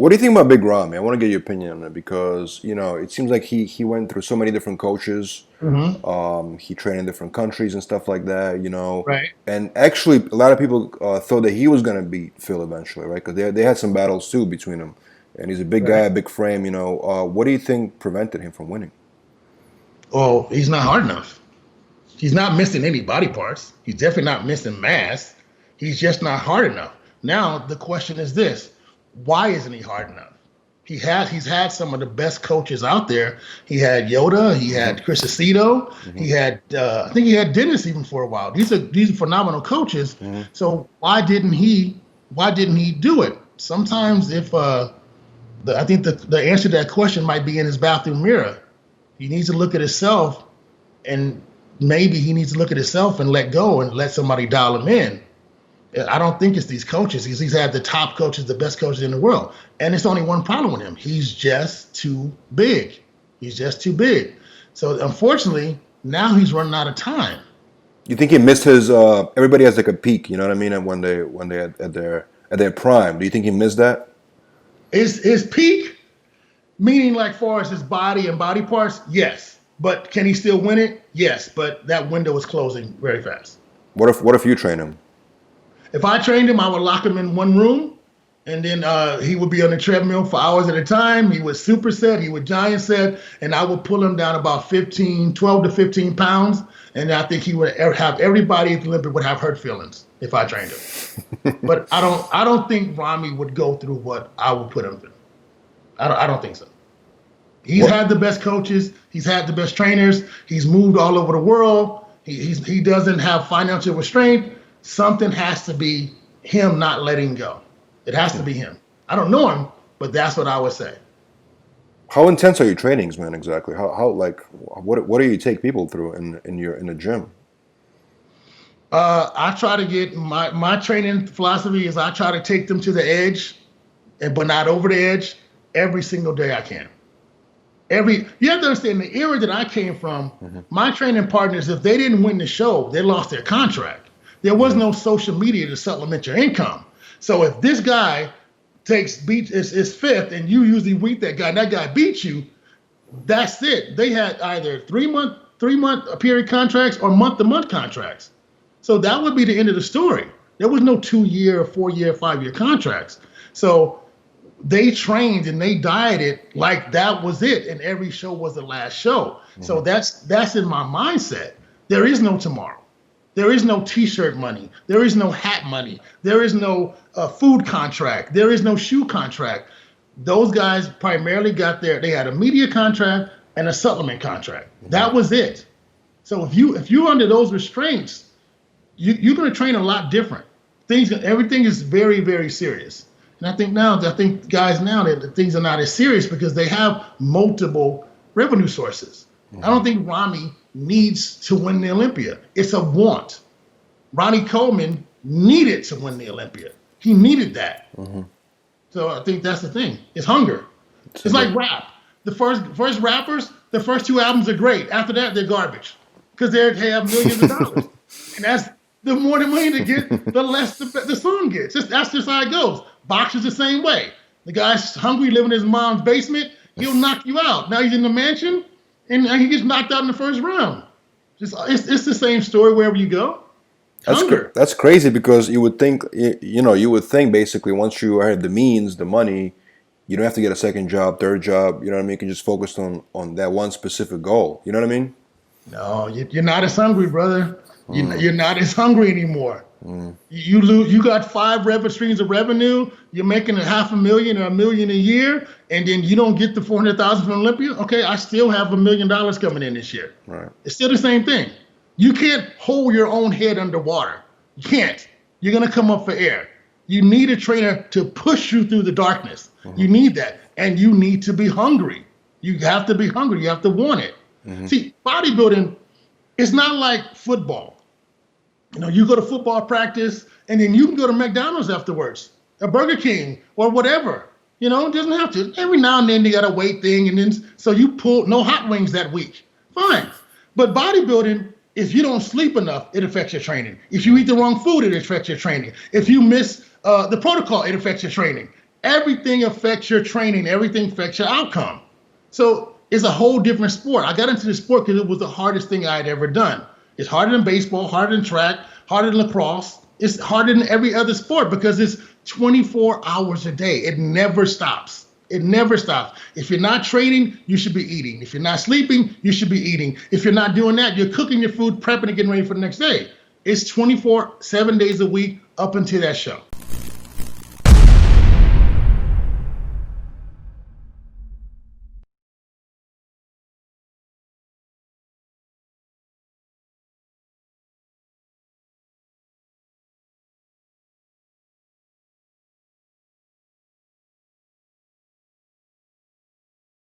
What do you think about Big Ramy? I want to get your opinion on it because, it seems like he went through so many different coaches. Hmm. He trained in different countries and stuff like that. Right. And actually, a lot of people thought that he was going to beat Phil eventually, right? Because they had some battles too between them. And he's a big Right. guy, big frame. What do you think prevented him from winning? Well, he's not hard enough. He's not missing any body parts. He's definitely not missing mass. He's just not hard enough. Now the question is this: why isn't he hard enough? He's had some of the best coaches out there. He had Yoda. He Hmm. had Chris Aceto. Hmm. He had I think he had Dennis even for a while. These are phenomenal coaches. Hmm. So why didn't he do it? Sometimes if I think the answer to that question might be in his bathroom mirror. He needs to look at himself, and maybe he needs to look at himself and let go and let somebody dial him in. I don't think it's these coaches. He's had the top coaches, the best coaches in the world. And it's only one problem with him. He's just too big. He's just too big. So unfortunately, now he's running out of time. You think he missed his? Everybody has like a peak, you know what I mean? And when they at their prime, do you think he missed that? His peak, meaning like far as his body and body parts, yes. But can he still win it? Yes. But that window is closing very fast. What if you train him? If I trained him, I would lock him in one room, and then he would be on the treadmill for hours at a time. He would superset, he would giant set, and I would pull him down about 12 to 15 pounds. And I think he would have everybody at the Olympia would have hurt feelings if I trained him. But I don't think Ramy would go through what I would put him through. I don't think so. He's What? had the best coaches. He's had the best trainers. He's moved all over the world. He doesn't have financial restraint. Something has to be him not letting go. It has to be him. I don't know him, but that's what I would say. How intense are your trainings, man? Exactly. How like what do you take people through in the gym? I try to get my training philosophy is I try to take them to the edge, but not over the edge every single day I can. You have to understand the era that I came from. Hmm. My training partners, if they didn't win the show, they lost their contract. There was Hmm. no social media to supplement your income. So if this guy is fifth and you usually beat that guy, and that guy beats you, that's it. They had either three month period contracts or month to month contracts. So that would be the end of the story. There was no 2 year, 4 year, 5 year contracts. So they trained and they dieted like that was it, and every show was the last show. Hmm. So that's in my mindset. There is no tomorrow. There is no T-shirt money. There is no hat money. There is no food contract. There is no shoe contract. Those guys primarily they had a media contract and a supplement contract. Hmm. That was it. So if you're under those restraints, you're going to train a lot different. Everything is very, very serious. And I think guys now that things are not as serious because they have multiple revenue sources. I Hmm. don't think Ramy needs to win the Olympia. It's a want. Ronnie Coleman needed to win the Olympia. He needed that. Hmm. So I think that's the thing. It's hunger. It's a It's like bit. rap. The first rappers, the first two albums are great. After that, they're garbage because they have millions of dollars. And that's the more the money they get, the less the song gets. That's just how it goes. Boxer's the same way. The guy's hungry, living in his mom's basement. He'll knock you out. Now he's in the mansion, and he gets knocked out in the first round. It's the same story wherever you go. Hunger. That's crazy because you would think basically once you have the means, the money, you don't have to get a second job, third job. You know what I mean? You can just focus on that one specific goal. You know what I mean? No, you're not as hungry, brother. Mm. You're not as hungry anymore. Mm. You got five streams of revenue. You're making a $500,000 or $1 million a year, and then you don't get the 400,000 from Olympia. Okay, I still have $1 million coming in this year. Right. It's still the same thing. You can't hold your own head underwater. You can't. You're gonna come up for air. You need a trainer to push you through the darkness. Hmm. You need that, and you need to be hungry. You have to be hungry. You have to want it. Hmm. See, bodybuilding is not like football. You go to football practice and then you can go to McDonald's afterwards, or Burger King, or whatever. It doesn't have to. Every now and then they got a weight thing, and then so you pull no hot wings that week. Fine. But bodybuilding, if you don't sleep enough, it affects your training. If you eat the wrong food, it affects your training. If you miss the protocol, it affects your training. Everything affects your training. Everything affects your outcome. So it's a whole different sport. I got into the sport because it was the hardest thing I had ever done. It's harder than baseball, harder than track, harder than lacrosse. It's harder than every other sport because it's 24 hours a day. It never stops. It never stops. If you're not training, you should be eating. If you're not sleeping, you should be eating. If you're not doing that, you're cooking your food, prepping and getting ready for the next day. It's 24, 7 days a week up until that show.